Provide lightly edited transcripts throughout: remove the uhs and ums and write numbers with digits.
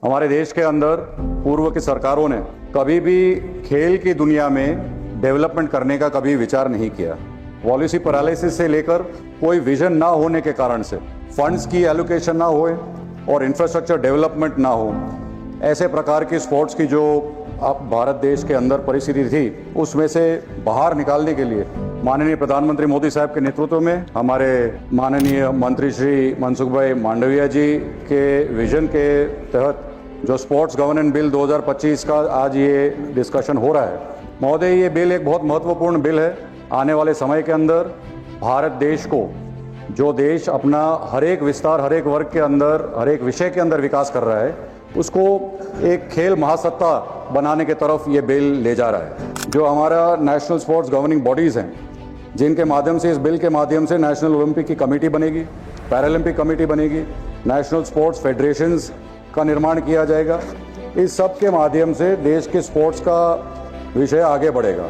हमारे देश के अंदर पूर्व की सरकारों ने कभी भी खेल की दुनिया में डेवलपमेंट करने का कभी विचार नहीं किया। पॉलिसी पैरालिसिस से लेकर कोई विजन ना होने के कारण से, फंड्स की एलोकेशन ना होए और इंफ्रास्ट्रक्चर डेवलपमेंट ना हो, ऐसे प्रकार की स्पोर्ट्स की जो अब भारत देश के अंदर परिस्थिति थी, उसमें से बाहर निकालने के लिए माननीय प्रधानमंत्री मोदी साहब के नेतृत्व में हमारे माननीय मंत्री श्री मनसुख भाई मांडविया जी के विजन के तहत जो स्पोर्ट्स गवर्नेंस बिल 2025 का आज ये डिस्कशन हो रहा है। महोदय, ये बिल एक बहुत महत्वपूर्ण बिल है। आने वाले समय के अंदर भारत देश को, जो देश अपना हर एक विस्तार, हर एक वर्ग के अंदर, हर एक विषय के अंदर विकास कर रहा है, उसको एक खेल महासत्ता बनाने के तरफ ये बिल ले जा रहा है। जो हमारा नेशनल स्पोर्ट्स गवर्निंग बॉडीज़ हैं, जिनके माध्यम से, इस बिल के माध्यम से नेशनल ओलंपिक की कमेटी बनेगी, पैरालंपिक कमेटी बनेगी, नेशनल स्पोर्ट्स फेडरेशंस का निर्माण किया जाएगा। इस सब के माध्यम से देश के स्पोर्ट्स का विषय आगे बढ़ेगा।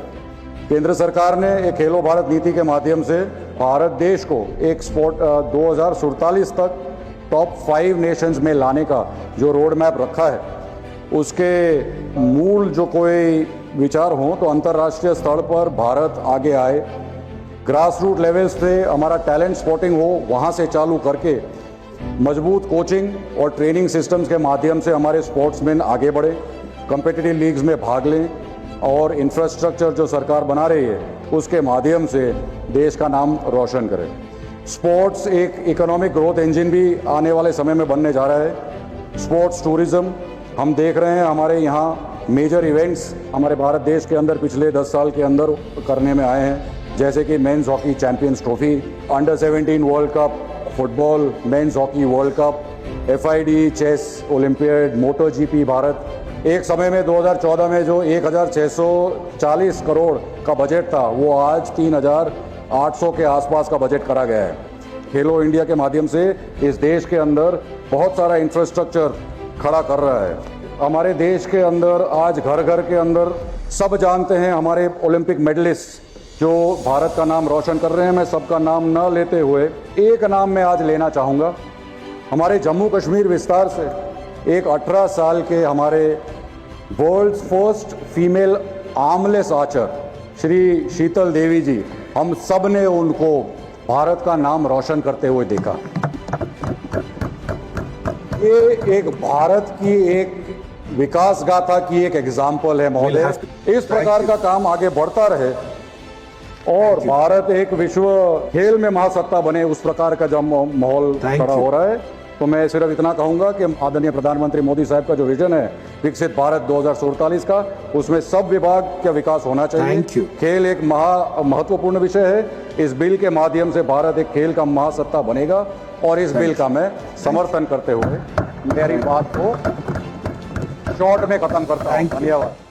केंद्र सरकार ने एक खेलो भारत नीति के माध्यम से भारत देश को एक स्पोर्ट 2047 तक टॉप 5 नेशंस में लाने का जो रोड मैप रखा है, उसके मूल जो कोई विचार हो तो अंतर्राष्ट्रीय स्तर पर भारत आगे आए, ग्रास रूट लेवल्स से हमारा टैलेंट स्पॉटिंग हो, वहाँ से चालू करके मजबूत कोचिंग और ट्रेनिंग सिस्टम्स के माध्यम से हमारे स्पोर्ट्समैन आगे बढ़े, कम्पिटिटिव लीग्स में भाग लें और इंफ्रास्ट्रक्चर जो सरकार बना रही है उसके माध्यम से देश का नाम रोशन करें। स्पोर्ट्स एक इकोनॉमिक ग्रोथ इंजन भी आने वाले समय में बनने जा रहा है। स्पोर्ट्स टूरिज्म हम देख रहे हैं, हमारे यहाँ मेजर इवेंट्स हमारे भारत देश के अंदर पिछले 10 साल के अंदर करने में आए हैं, जैसे कि men's hockey champions trophy, under 17 world cup football, men's hockey world cup, FID chess olympiad, moto GP Bharat. एक समय में 2014 में जो 1640 करोड़ का बजट था, वो आज 3800 के आसपास का बजट करा गया है। खेलो इंडिया के माध्यम से इस देश के अंदर बहुत सारा इंफ्रास्ट्रक्चर खड़ा कर रहा है। हमारे देश के अंदर आज घर घर के अंदर सब जानते हैं हमारे ओलंपिक मेडलिस्ट जो भारत का नाम रोशन कर रहे हैं। मैं सबका नाम न लेते हुए एक नाम मैं आज लेना चाहूँगा। हमारे जम्मू कश्मीर विस्तार से एक 18 साल के हमारे world's first female armless archer Shri Sheetal Devi ji, हम सब ने उनको भारत का नाम रोशन करते हुए देखा। ये एक भारत की एक विकास गाथा की एक एग्जाम्पल है महोदय। इस प्रकार का काम आगे बढ़ता रहे और भारत एक विश्व खेल में महासत्ता बने, उस प्रकार का जब माहौल खड़ा हो रहा है, तो मैं सिर्फ इतना कहूंगा कि आदरणीय प्रधानमंत्री मोदी साहब का जो विजन है विकसित भारत 2047 का, उसमें सब विभाग का विकास होना चाहिए। खेल एक महत्वपूर्ण विषय है। इस बिल के माध्यम से भारत एक खेल का महासत्ता बनेगा और इस बिल का मैं समर्थन करते हुए मेरी बात को शॉर्ट में खत्म करता हूँ। धन्यवाद।